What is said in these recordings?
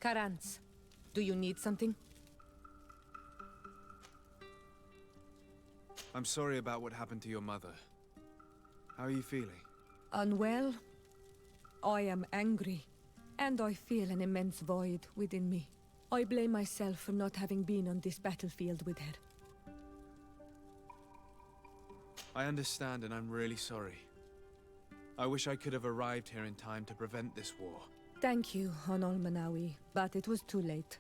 Karantz, do you need something? I'm sorry about what happened to your mother. How are you feeling? Unwell? I am angry, and I feel an immense void within me. I blame myself for not having been on this battlefield with her. I understand, and I'm really sorry. I wish I could have arrived here in time to prevent this war. Thank you, Honol Manawi, but it was too late.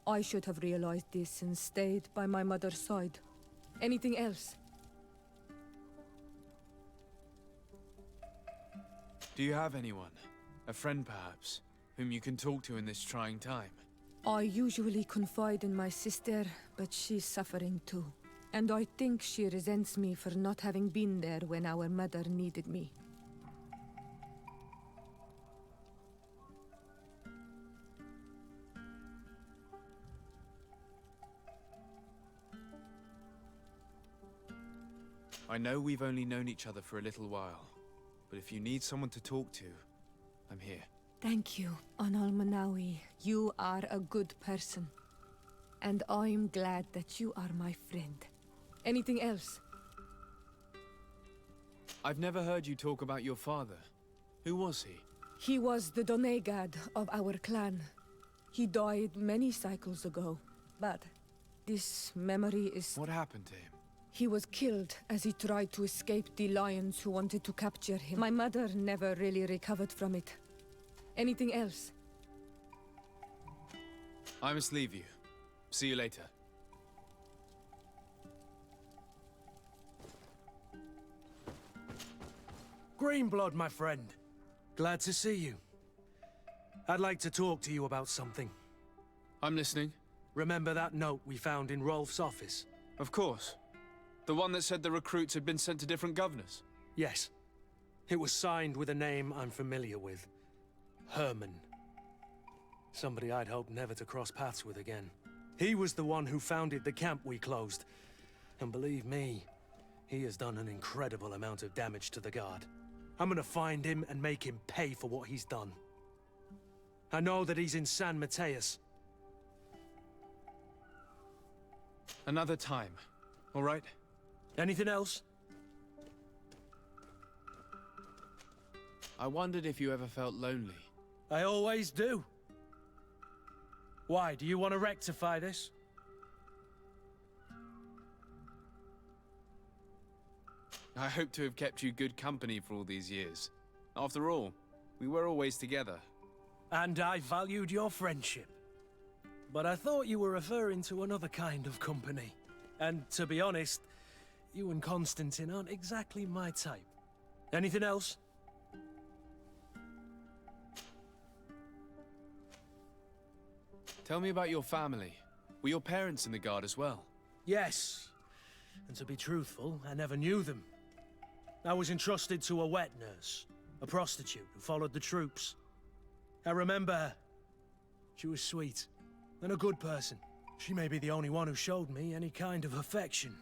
I should have realized this and stayed by my mother's side. Anything else? Do you have anyone? A friend, perhaps, whom you can talk to in this trying time? I usually confide in my sister, but she's suffering too. And I think she resents me for not having been there when our mother needed me. I know we've only known each other for a little while, but if you need someone to talk to, I'm here. Thank you, Honol Manawi. You are a good person. And I'm glad that you are my friend. Anything else? I've never heard you talk about your father. Who was he? He was the Donegad of our clan. He died many cycles ago, but this memory is... What happened to him? He was killed as he tried to escape the lions who wanted to capture him. My mother never really recovered from it. Anything else? I must leave you. See you later. Greenblood, my friend. Glad to see you. I'd like to talk to you about something. I'm listening. Remember that note we found in Rolf's office? Of course. The one that said the recruits had been sent to different governors? Yes. It was signed with a name I'm familiar with. Herman. Somebody I'd hoped never to cross paths with again. He was the one who founded the camp we closed. And believe me, he has done an incredible amount of damage to the Guard. I'm gonna find him and make him pay for what he's done. I know that he's in San Mateus. Another time, all right? Anything else? I wondered if you ever felt lonely. I always do. Why, do you want to rectify this? I hope to have kept you good company for all these years. After all, we were always together. And I valued your friendship. But I thought you were referring to another kind of company. And to be honest, you and Constantine aren't exactly my type. Anything else? Tell me about your family. Were your parents in the Guard as well? Yes. And to be truthful, I never knew them. I was entrusted to a wet nurse, a prostitute who followed the troops. I remember her. She was sweet, and a good person. She may be the only one who showed me any kind of affection.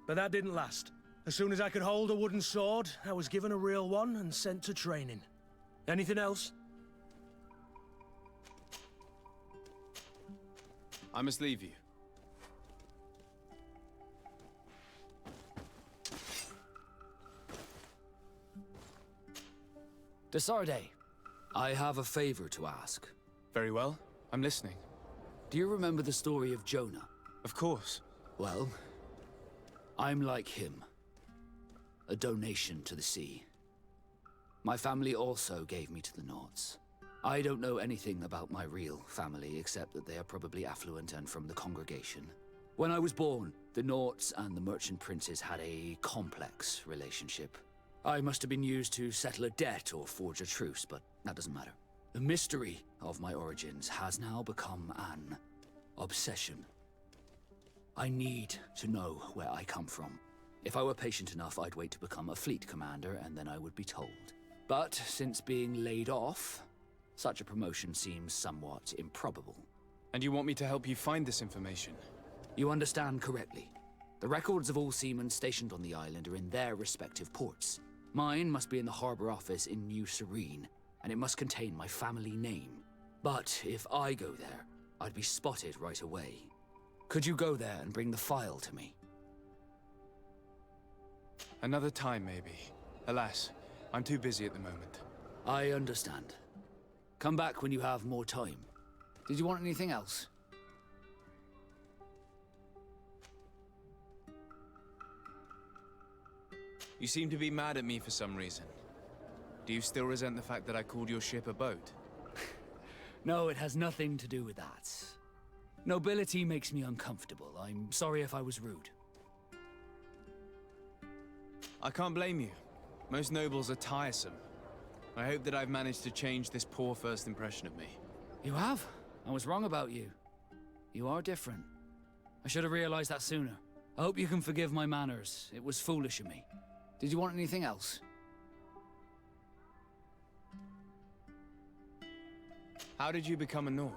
But that didn't last. As soon as I could hold a wooden sword, I was given a real one and sent to training. Anything else? I must leave you. Desarde, I have a favor to ask. Very well. I'm listening. Do you remember the story of Jonah? Of course. Well, I'm like him. A donation to the sea. My family also gave me to the Nords. I don't know anything about my real family, except that they are probably affluent and from the congregation. When I was born, the Nords and the merchant princes had a complex relationship. I must have been used to settle a debt or forge a truce, but that doesn't matter. The mystery of my origins has now become an obsession. I need to know where I come from. If I were patient enough, I'd wait to become a fleet commander, and then I would be told. But since being laid off, such a promotion seems somewhat improbable. And you want me to help you find this information? You understand correctly. The records of all seamen stationed on the island are in their respective ports. Mine must be in the harbor office in New Serene, and it must contain my family name. But if I go there, I'd be spotted right away. Could you go there and bring the file to me? Another time, maybe. Alas, I'm too busy at the moment. I understand. Come back when you have more time. Did you want anything else? You seem to be mad at me for some reason. Do you still resent the fact that I called your ship a boat? No, it has nothing to do with that. Nobility makes me uncomfortable. I'm sorry if I was rude. I can't blame you. Most nobles are tiresome. I hope that I've managed to change this poor first impression of me. You have? I was wrong about you. You are different. I should have realized that sooner. I hope you can forgive my manners. It was foolish of me. Did you want anything else? How did you become a Nord?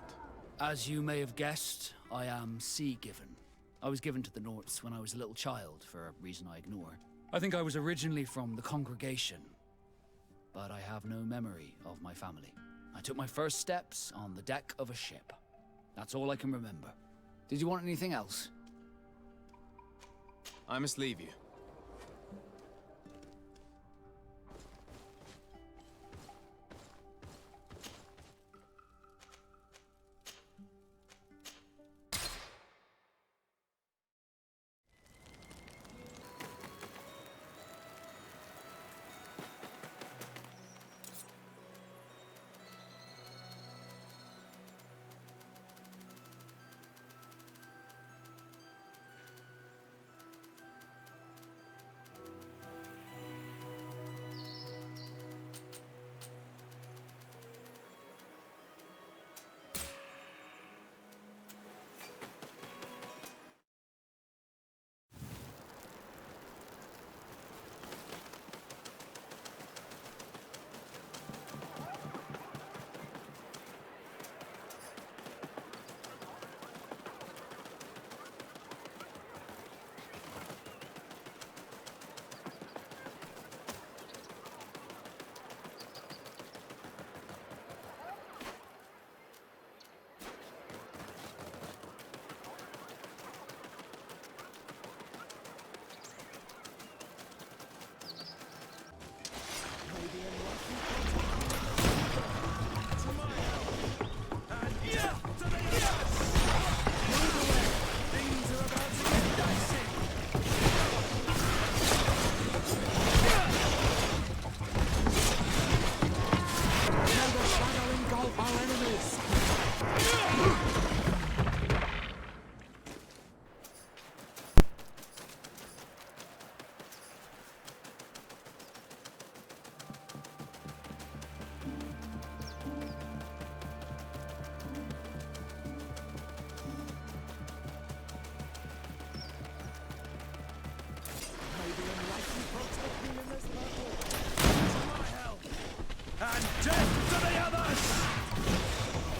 As you may have guessed, I am sea-given. I was given to the Norts when I was a little child, for a reason I ignore. I think I was originally from the congregation, but I have no memory of my family. I took my first steps on the deck of a ship. That's all I can remember. Did you want anything else? I must leave you.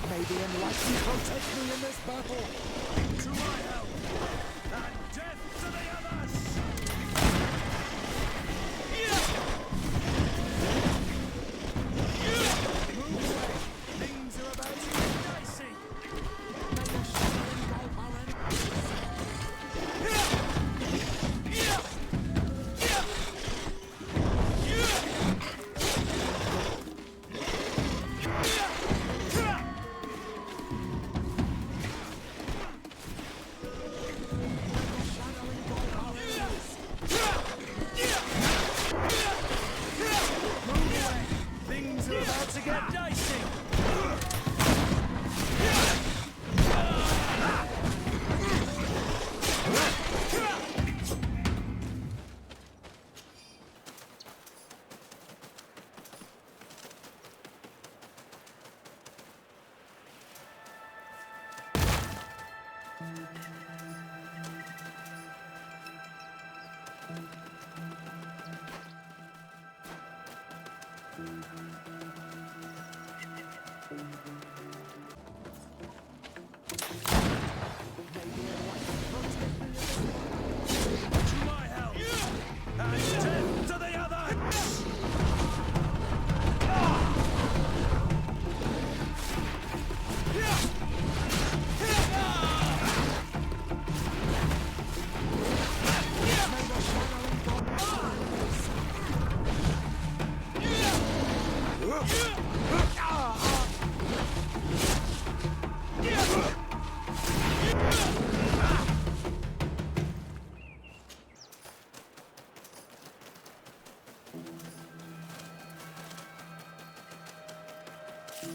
May the enlightened protect me in this battle! To my help! And death to the others! Move away! Things are about to get dicey! May the shadow engulf our enemies! Things are about to get dicey! Protect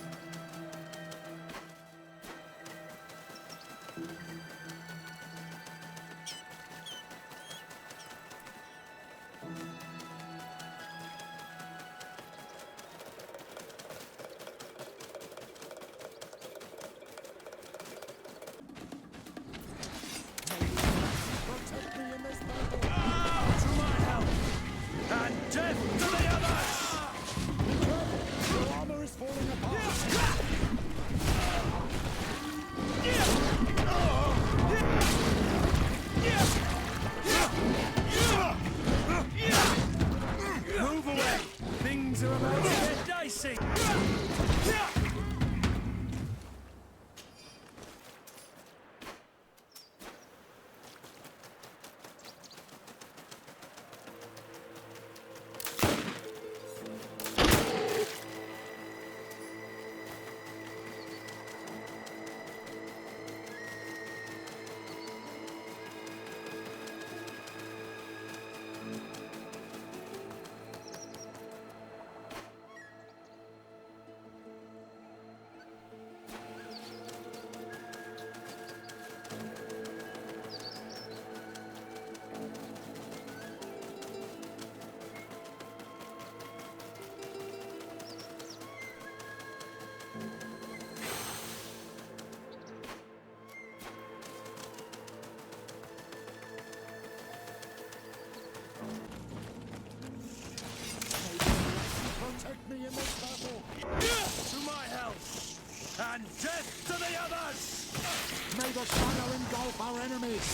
me in this battle. To my help! And death to the others! Your armor is falling apart. Move away! Things are about to get dicey! Protect me in this battle. To my help! And death to the others! May the shadow engulf our enemies.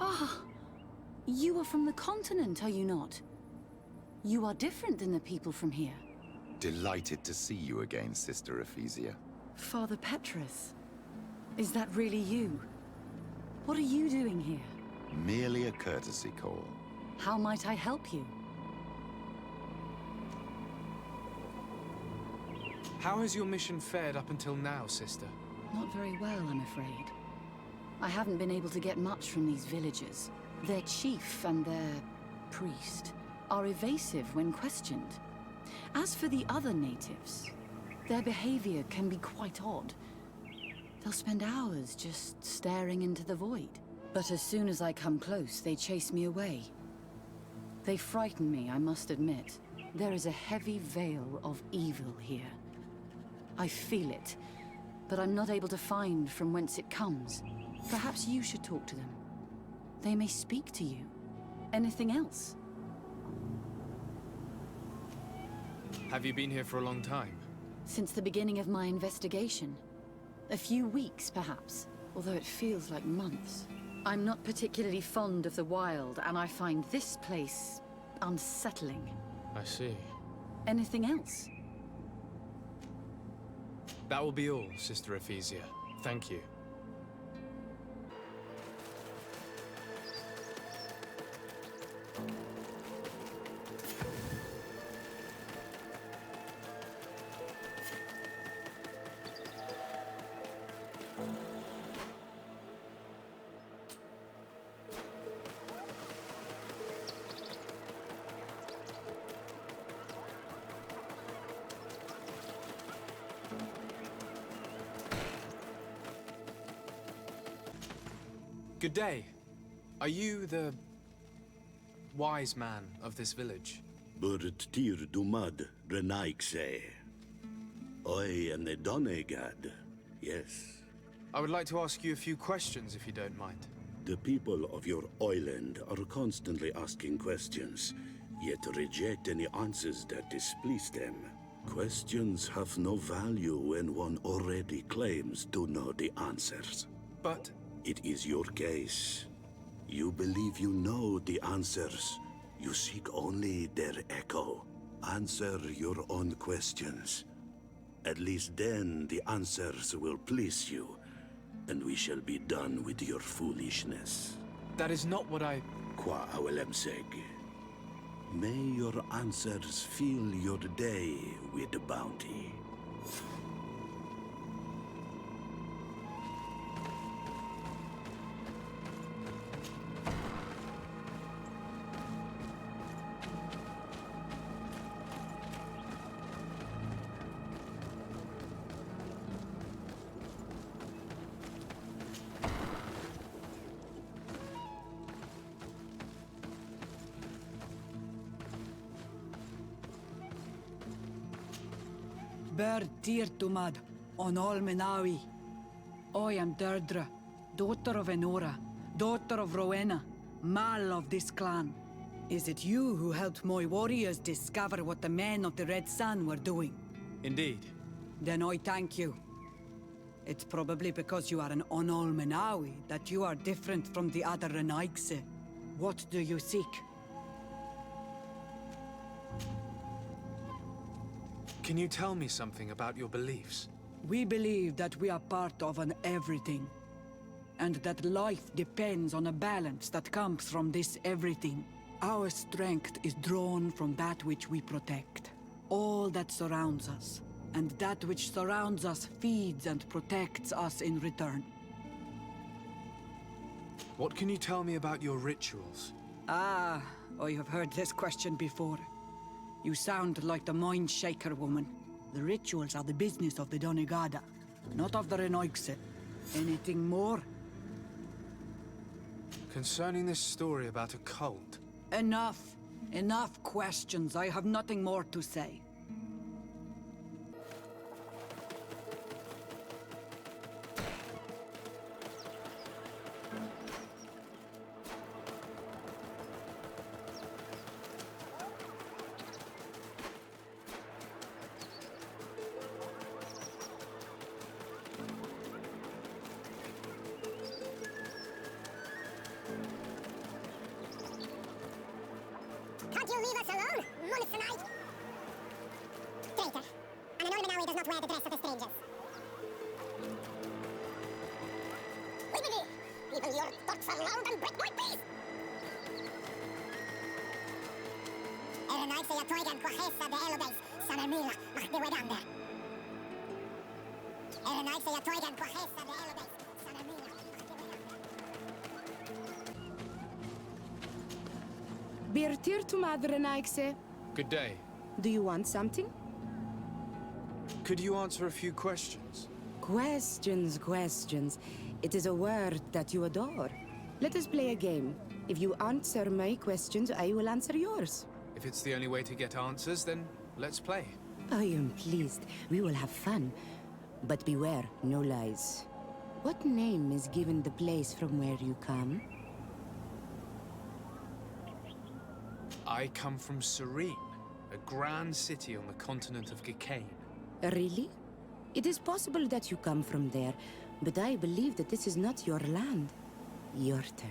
Ah, you are from the continent, are you not? You are different than the people from here. Delighted to see you again, Sister Ephesia. Father Petrus, is that really you? What are you doing here? Merely a courtesy call. How might I help you? How has your mission fared up until now, sister? Not very well, I'm afraid. I haven't been able to get much from these villagers. Their chief and their priest are evasive when questioned. As for the other natives, their behavior can be quite odd. They'll spend hours just staring into the void. But as soon as I come close, they chase me away. They frighten me, I must admit. There is a heavy veil of evil here. I feel it, but I'm not able to find from whence it comes. Perhaps you should talk to them. They may speak to you. Anything else? Have you been here for a long time? Since the beginning of my investigation. A few weeks, perhaps, although it feels like months. I'm not particularly fond of the wild, and I find this place unsettling. I see. Anything else? That will be all, Sister Ephesia. Thank you. Good day. Are you the wise man of this village? Burt tir dumad renaikse. I am the Donegad. Yes. I would like to ask you a few questions, if you don't mind. The people of your island are constantly asking questions, yet reject any answers that displease them. Questions have no value when one already claims to know the answers. But It is your case. You believe you know the answers. You seek only their echo. Answer your own questions. At least then the answers will please you, and we shall be done with your foolishness. that is not what I... Qua awelemseg. May your answers fill your day with bounty. Ber tir tumad, on all Menawi. I am Deirdre, daughter of Enora, daughter of Rowena, Mal of this clan. Is it you who helped my warriors discover what the men of the Red Sun were doing? Indeed. Then I thank you. It's probably because you are an Onol Menawi that you are different from the other Renaigse. What do you seek? Can you tell me something about your beliefs? We believe that we are part of an everything, and that life depends on a balance that comes from this everything. Our strength is drawn from that which we protect, all that surrounds us, and that which surrounds us feeds and protects us in return. What can you tell me about your rituals? Ah, I have heard this question before. You sound like the Mind Shaker woman. The rituals are the business of the Donegada, not of the Renoigse. Anything more? Concerning this story about a cult, Enough. Enough questions. I have nothing more to say. Can't you leave us alone, Monisonite? Traitor. An Enormanawi does not wear the dress of the strangers. Wiggity! Even your thoughts are loud and break my peace! Erenaik say a toigan quahesa de elobes, sanamila, mach de wedanda. Erenaik say a toigan quahesa de elobes, sanamila, mach de wedanda. Birtir tu madre Naikse. good day. Do you want something? Could you answer a few questions? Questions. It is a word that you adore. Let us play a game. If you answer my questions, I will answer yours. If it's the only way to get answers, then let's play. I am pleased. We will have fun. But beware, no lies. What name is given the place from where you come? I come from Serene, a grand city on the continent of Gicane. Really? It is possible that you come from there, but I believe that this is not your land. Your turn.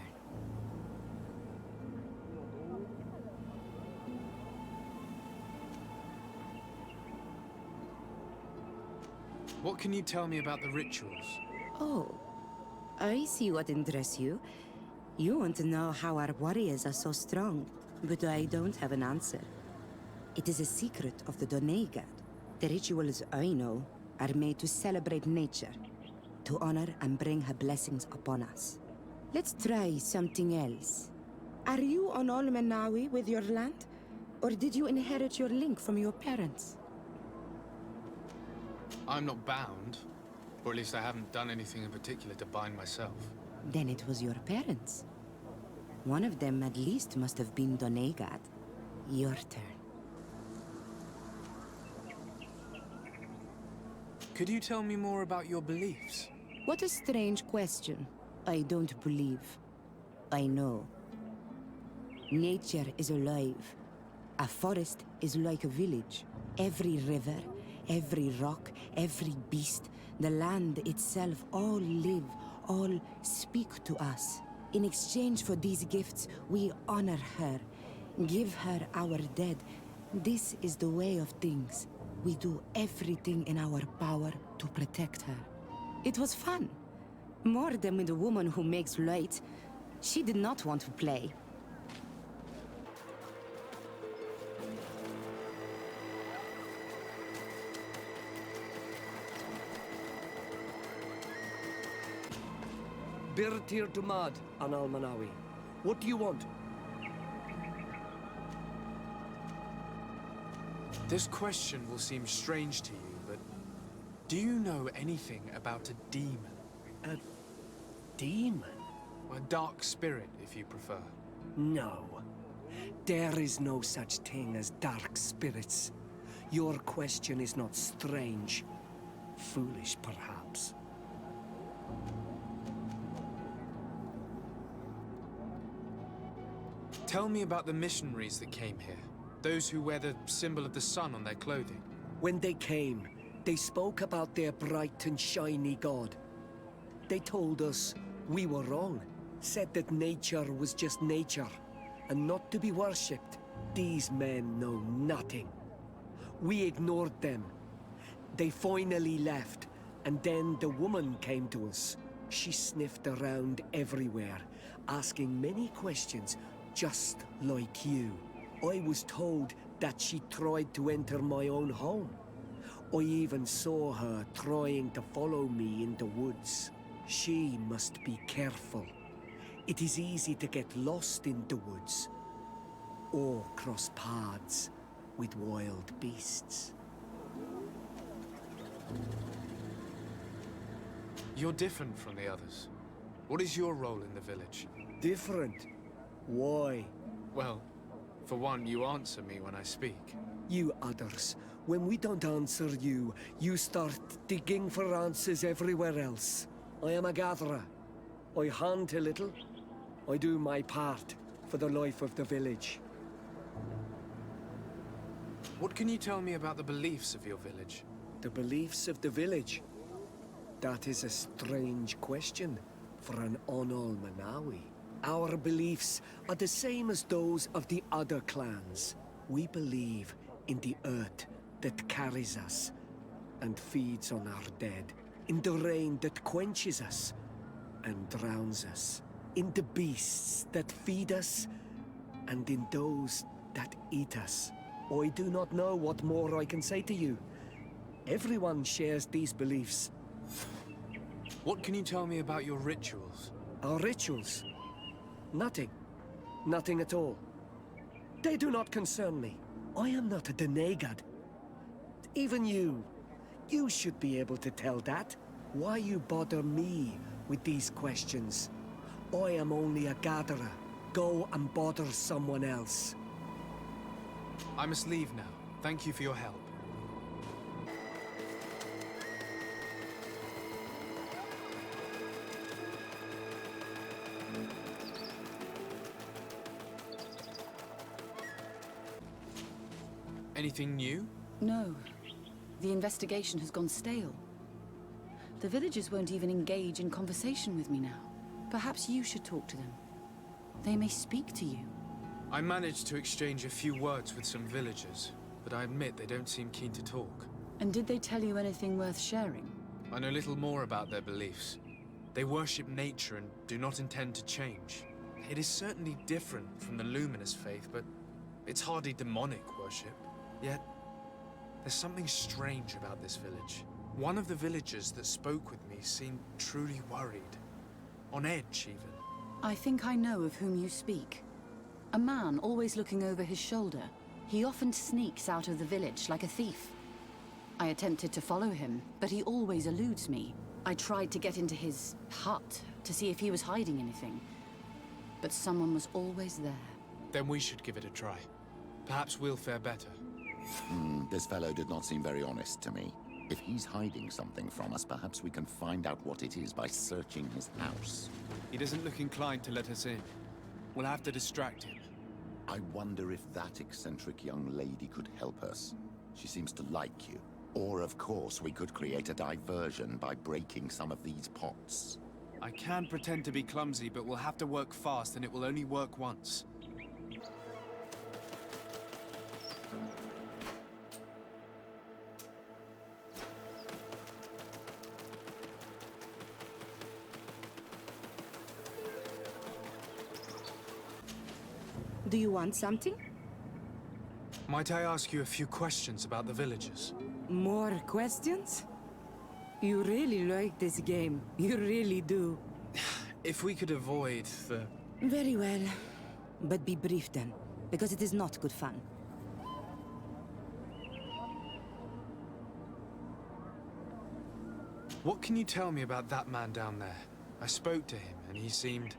What can you tell me about the rituals? Oh, I see what interests you. You want to know how our warriors are so strong, but I don't have an answer. It is a secret of the Doneigad. The rituals I know are made to celebrate nature, to honor and bring her blessings upon us. Let's try something else. Are you on Olmenawi with your land, or did you inherit your link from your parents? I'm not bound, or at least I haven't done anything in particular to bind myself. Then it was your parents. One of them at least must have been Doneigad. Your turn. Could you tell me more about your beliefs? What a strange question. I don't believe. I know. Nature is alive. A forest is like a village. Every river, every rock, every beast, the land itself, all live, all speak to us. In exchange for these gifts, we honor her, give her our dead. This is the way of things. We do everything in our power to protect her. It was fun. More than with a woman who makes light. She did not want to play. Birtir Dumad, Anal Manawi. What do you want? This question will seem strange to you, but do you know anything about a demon? A demon? A dark spirit, if you prefer. No. There is no such thing as dark spirits. Your question is not strange. Foolish, perhaps. Tell me about the missionaries that came here. Those who wear the symbol of the sun on their clothing. When they came, they spoke about their bright and shiny god. They told us we were wrong, said that nature was just nature, and not to be worshipped. These men know nothing. We ignored them. They finally left, and then the woman came to us. She sniffed around everywhere, asking many questions, just like you. I was told that she tried to enter my own home. I even saw her trying to follow me in the woods. She must be careful. It is easy to get lost in the woods, or cross paths with wild beasts. You're different from the others. What is your role in the village? Different? Why? Well, for one, you answer me when I speak. You others, when we don't answer you, you start digging for answers everywhere else. I am a gatherer. I hunt a little. I do my part for the life of the village. What can you tell me about the beliefs of your village? The beliefs of the village? That is a strange question for an Onol Manawi. Our beliefs are the same as those of the other clans. We believe in the earth that carries us and feeds on our dead, in the rain that quenches us and drowns us, in the beasts that feed us and in those that eat us. I do not know what more I can say to you. Everyone shares these beliefs. What can you tell me about your rituals? Our rituals? Nothing. Nothing at all. They do not concern me. I am not a Denegad. Even you should be able to tell that. Why you bother me with these questions? I am only a gatherer. Go and bother someone else. I must leave now. Thank you for your help. Anything new? No. The investigation has gone stale. The villagers won't even engage in conversation with me now. Perhaps you should talk to them. They may speak to you. I managed to exchange a few words with some villagers, but I admit they don't seem keen to talk. And did they tell you anything worth sharing? I know little more about their beliefs. They worship nature and do not intend to change. It is certainly different from the luminous faith, but it's hardly demonic worship. Yet, there's something strange about this village. One of the villagers that spoke with me seemed truly worried. On edge, even. I think I know of whom you speak. A man always looking over his shoulder. He often sneaks out of the village like a thief. I attempted to follow him, but he always eludes me. I tried to get into his hut to see if he was hiding anything, but someone was always there. Then we should give it a try. Perhaps we'll fare better. This fellow did not seem very honest to me. If he's hiding something from us, perhaps we can find out what it is by searching his house. He doesn't look inclined to let us in. We'll have to distract him. I wonder if that eccentric young lady could help us. She seems to like you. Or, of course, we could create a diversion by breaking some of these pots. I can pretend to be clumsy, but we'll have to work fast, and it will only work once. Do you want something? Might I ask you a few questions about the villagers? More questions? You really like this game. You really do. If we could avoid the... Very well. But be brief then, because it is not good fun. What can you tell me about that man down there? I spoke to him, and he seemed...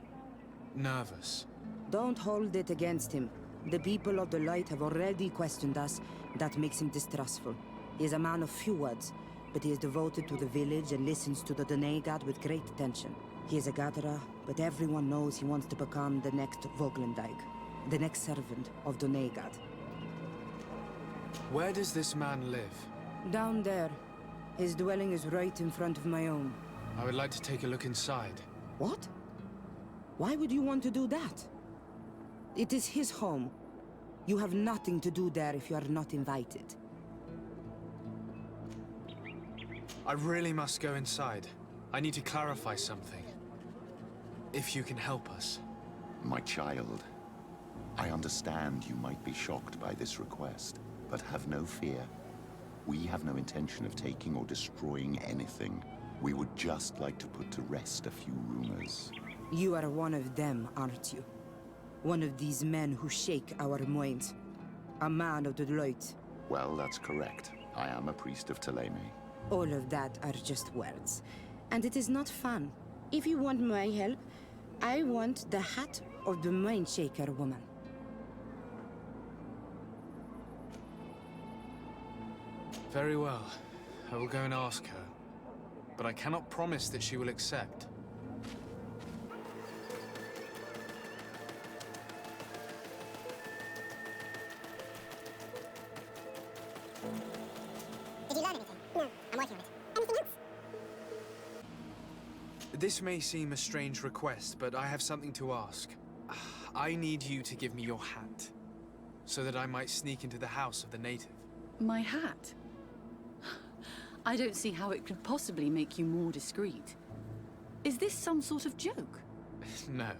nervous. Don't hold it against him. The people of the light have already questioned us. That makes him distrustful. He is a man of few words, but he is devoted to the village and listens to the Donegad with great attention. He is a gatherer, but everyone knows he wants to become the next Voglendijk, the next servant of Donegad. Where does this man live? Down there. His dwelling is right in front of my own. I would like to take a look inside. What? Why would you want to do that? It is his home. You have nothing to do there if you are not invited. I really must go inside. I need to clarify something. If you can help us. My child, I understand you might be shocked by this request, but have no fear. We have no intention of taking or destroying anything. We would just like to put to rest a few rumors. You are one of them, aren't you? One of these men who shake our minds. A man of the light. Well, that's correct. I am a priest of Ptolemy. All of that are just words. And it is not fun. If you want my help, I want the hat of the mind shaker woman. Very well. I will go and ask her. But I cannot promise that she will accept. Did you learn anything? No, I'm working on it. Anything else? This may seem a strange request, but I have something to ask. I need you to give me your hat, so that I might sneak into the house of the native. My hat? I don't see how it could possibly make you more discreet. Is this some sort of joke? No.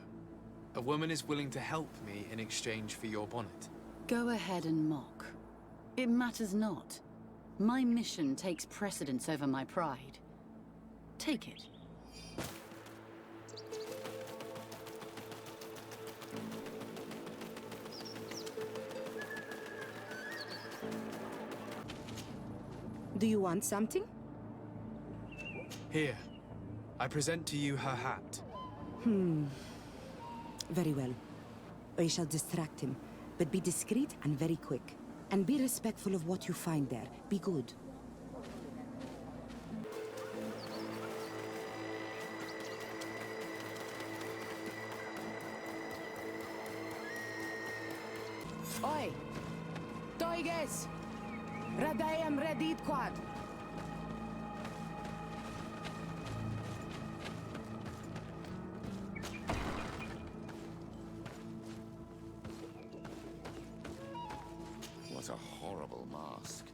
A woman is willing to help me in exchange for your bonnet. Go ahead and mock. It matters not. My mission takes precedence over my pride. Take it. Do you want something? Here. I present to you her hat. Very well. I shall distract him, but be discreet and very quick. And be respectful of what you find there. Be good. Oi! Toiges! Radayam Redit Quad! What a horrible mask.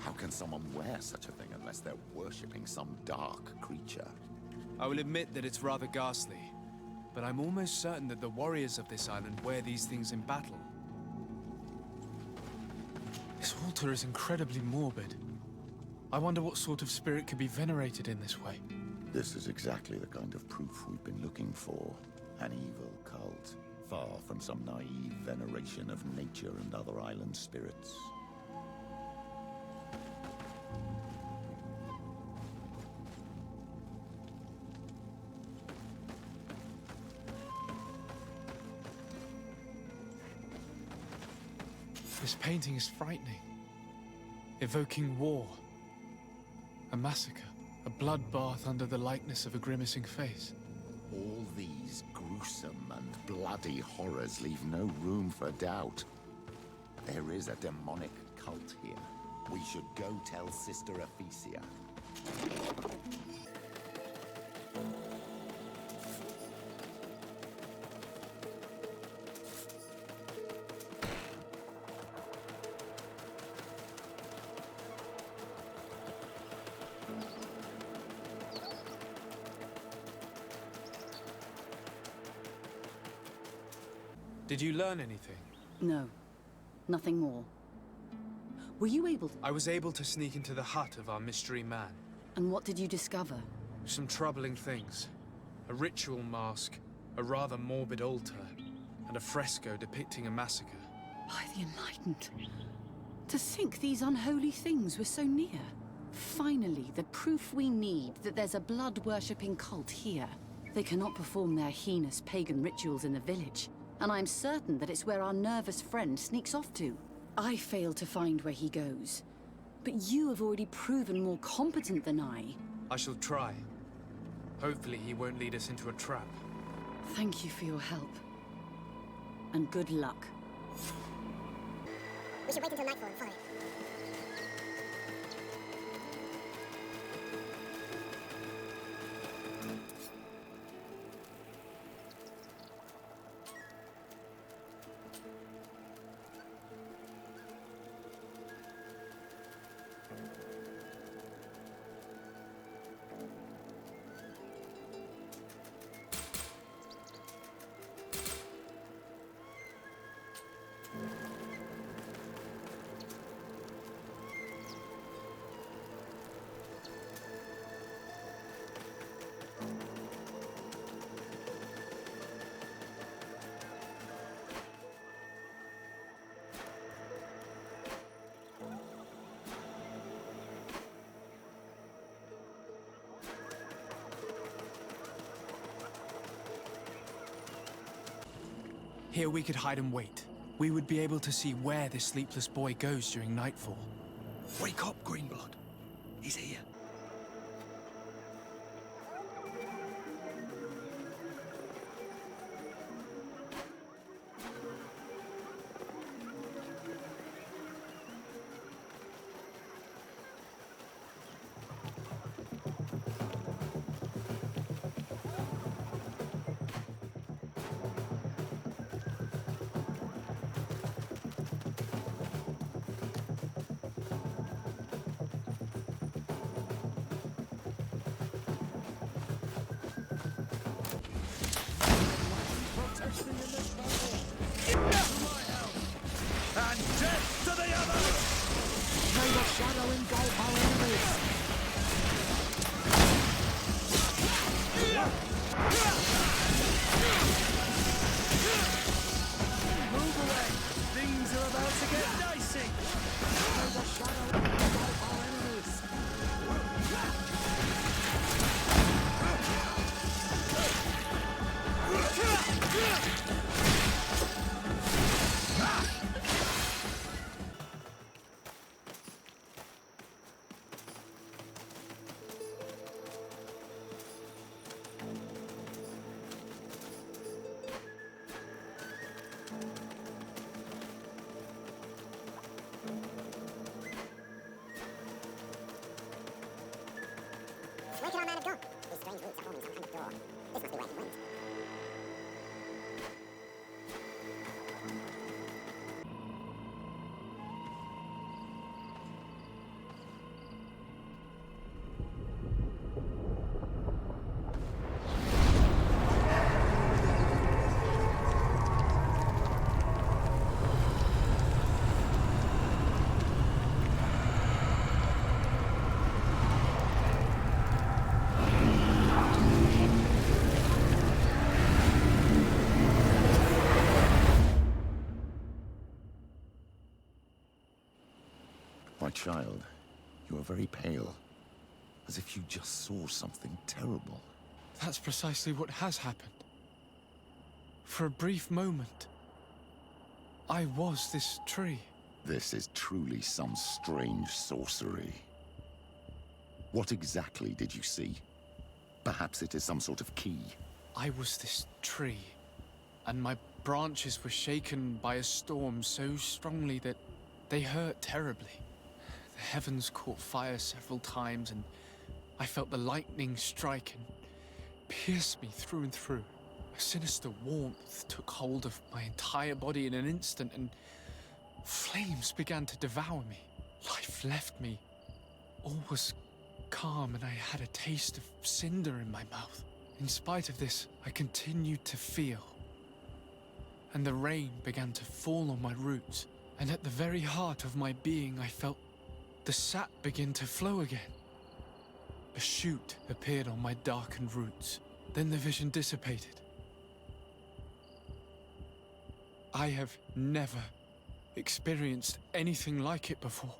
How can someone wear such a thing unless they're worshipping some dark creature? I will admit that it's rather ghastly, but I'm almost certain that the warriors of this island wear these things in battle. This altar is incredibly morbid. I wonder what sort of spirit could be venerated in this way. This is exactly the kind of proof we've been looking for. An evil cult, far from some naive veneration of nature and other island spirits. This painting is frightening. Evoking war. A massacre. A bloodbath under the likeness of a grimacing face. All these gruesome and bloody horrors leave no room for doubt. There is a demonic cult here. We should go tell Sister Ephesia. Did you learn anything? No, nothing more. Were you able to... I was able to sneak into the hut of our mystery man. And what did you discover? Some troubling things. A ritual mask, a rather morbid altar, and a fresco depicting a massacre. By the Enlightened. To think these unholy things were so near. Finally, the proof we need that there's a blood-worshipping cult here. They cannot perform their heinous pagan rituals in the village, and I'm certain that it's where our nervous friend sneaks off to. I failed to find where he goes, but you have already proven more competent than I. I shall try. Hopefully he won't lead us into a trap. Thank you for your help. And good luck. We should wait until nightfall and follow it. Here we could hide and wait. We would be able to see where this sleepless boy goes during nightfall. Wake up, Greenblood. He's here. And death to the others! May the shadow engulf our enemies! Move away! Things are about to get dicey! May the shadow engulf our enemies! Where can our man have gone? These strange roots are forming some kind of door. This must be where he went. My child, you are very pale, as if you just saw something terrible. That's precisely what has happened. For a brief moment, I was this tree. This is truly some strange sorcery. What exactly did you see? Perhaps it is some sort of key. I was this tree, and my branches were shaken by a storm so strongly that They hurt terribly. The heavens caught fire several times, and I felt the lightning strike and pierce me through and through. A sinister warmth took hold of my entire body in an instant, and flames began to devour me. Life left me. All was calm, and I had a taste of cinder in my mouth. In spite of this, I continued to feel. And the rain began to fall on my roots, and at the very heart of my being, I felt the sap begin to flow again. A shoot appeared on my darkened roots. Then the vision dissipated. I have never experienced anything like it before.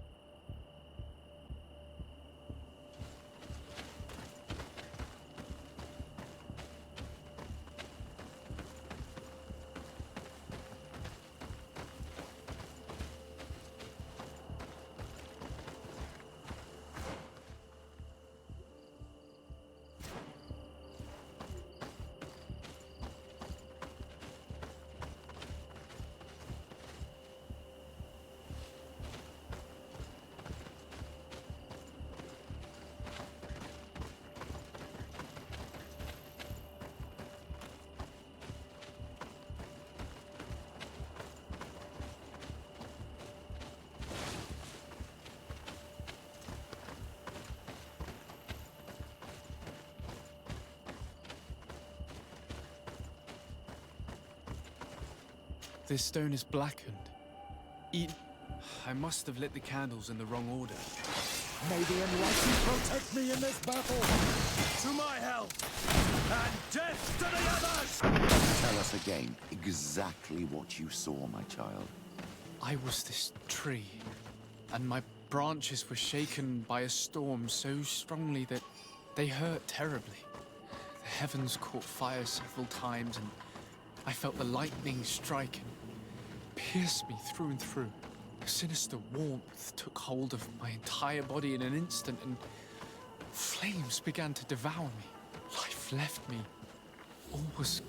This stone is blackened. I must have lit the candles in the wrong order. May the enlightened protect me in this battle! To my help! And death to the others! Tell us again exactly what you saw, my child. I was this tree, and my branches were shaken by a storm so strongly that they hurt terribly. The heavens caught fire several times, and I felt the lightning strike and pierce me through and through. A sinister warmth took hold of my entire body in an instant, and flames began to devour me. Life left me. All was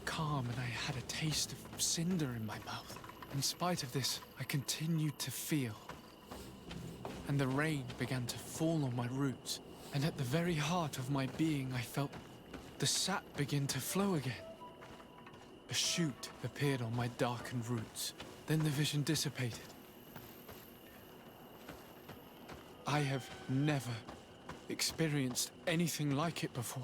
calm, and I had a taste of cinder in my mouth. In spite of this, I continued to feel. And the rain began to fall on my roots, and at the very heart of my being, I felt the sap begin to flow again. A shoot appeared on my darkened roots. Then the vision dissipated. I have never experienced anything like it before.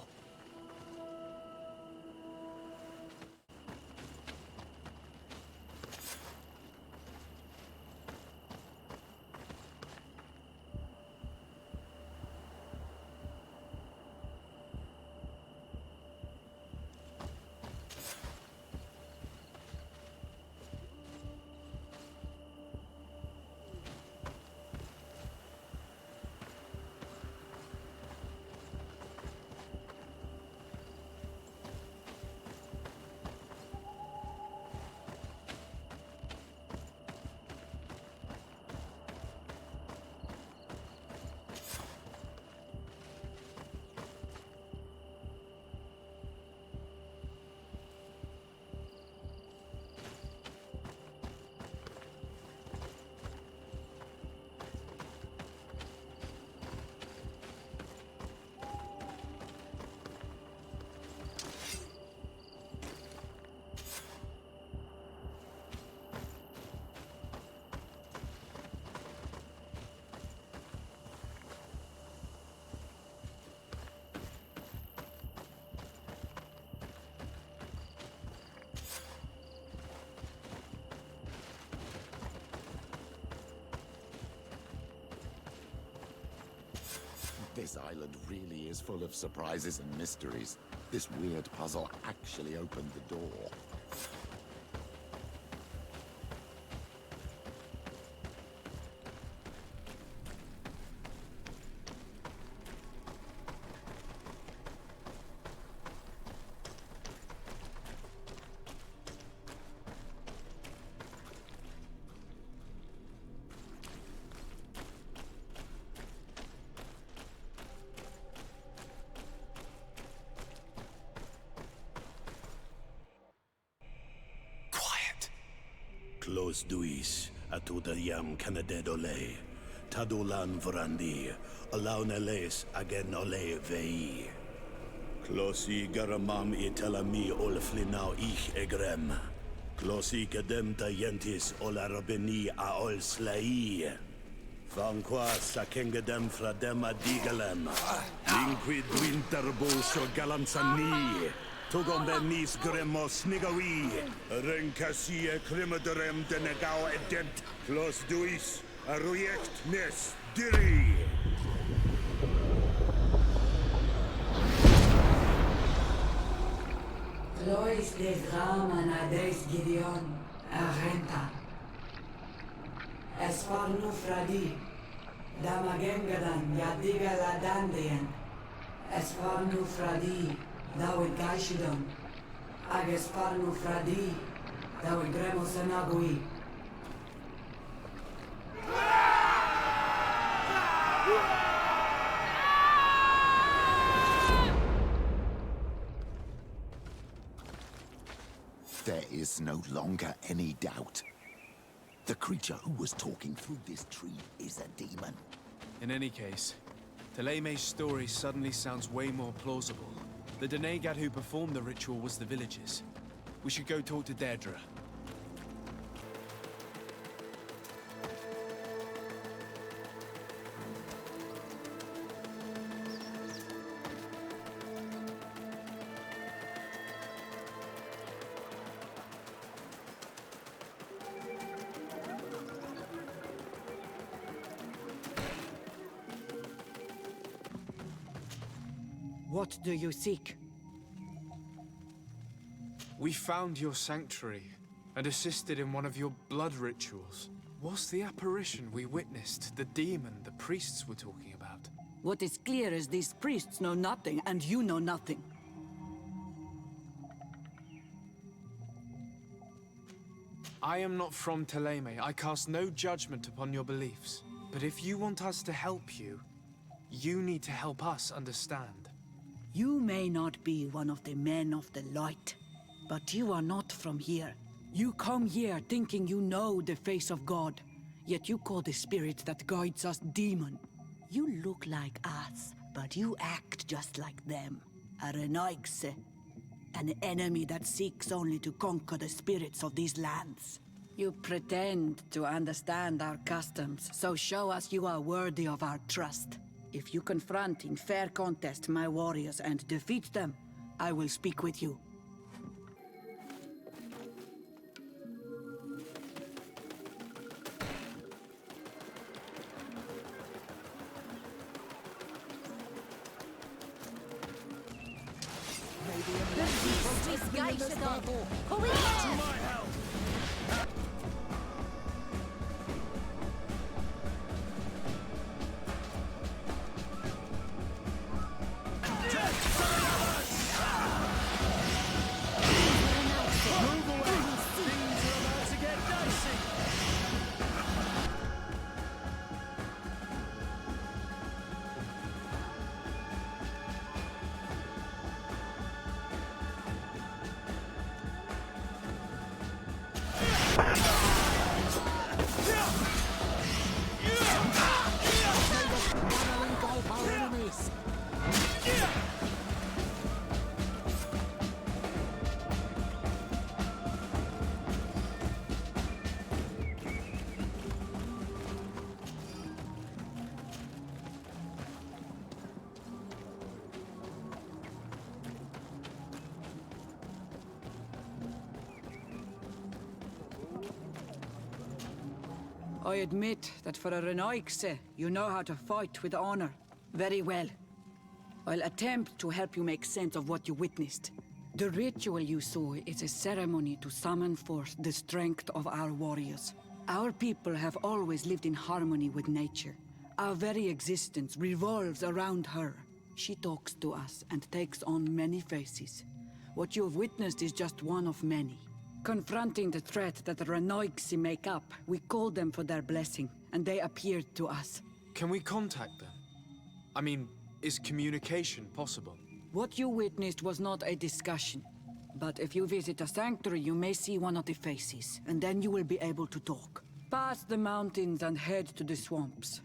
This island really is full of surprises and mysteries. This weird puzzle actually opened the door. Close Duis, atudayam kanadedole, tadulan vrandi, alauneles agen ole vei. Klosi garamam itelami olflinau ich egrem. Klosi kedem tayentis olarabeni aol slai. Vanqua sakengedem fradem adigalem. Linquid winterbo so galansani. Tugombenis gremos nigawi. Renkasie krimaderem denegao edent. Klos duis arujekt nes diri. Lois des Raman ades Gideon, Arenta. Esparnu Fradi, Damagengadan, Yadiga Ladandian. Esparnu Fradi, David Gaishidon. Agesparnu Fradi, David Gremosanagui. There is no longer any doubt. The creature who was talking through this tree is a demon. In any case, Teleme's story suddenly sounds way more plausible. The Denegad who performed the ritual was the villagers. We should go talk to Deirdre. What do you seek? We found your sanctuary and assisted in one of your blood rituals. Was the apparition we witnessed the demon the priests were talking about? What is clear is these priests know nothing, and you know nothing. I am not from Teleme. I cast no judgment upon your beliefs. But if you want us to help you, you need to help us understand. You may not be one of the men of the light, but you are not from here. You come here thinking you know the face of God, yet you call the spirit that guides us demon. You look like us, but you act just like them. A Renaigse, an enemy that seeks only to conquer the spirits of these lands. You pretend to understand our customs, so show us you are worthy of our trust. If you confront in fair contest my warriors and defeat them, I will speak with you. I admit that for a Renaigse, you know how to fight with honor. Very well. I'll attempt to help you make sense of what you witnessed. The ritual you saw is a ceremony to summon forth the strength of our warriors. Our people have always lived in harmony with nature. Our very existence revolves around her. She talks to us and takes on many faces. What you have witnessed is just one of many. Confronting the threat that the Renaigse make up, we called them for their blessing, and they appeared to us. Can we contact them? I mean, is communication possible? What you witnessed was not a discussion. But if you visit a sanctuary, you may see one of the faces, and then you will be able to talk. Pass the mountains and head to the swamps.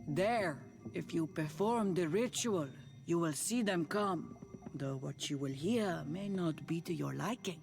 There, if you perform the ritual, you will see them come. Though what you will hear may not be to your liking.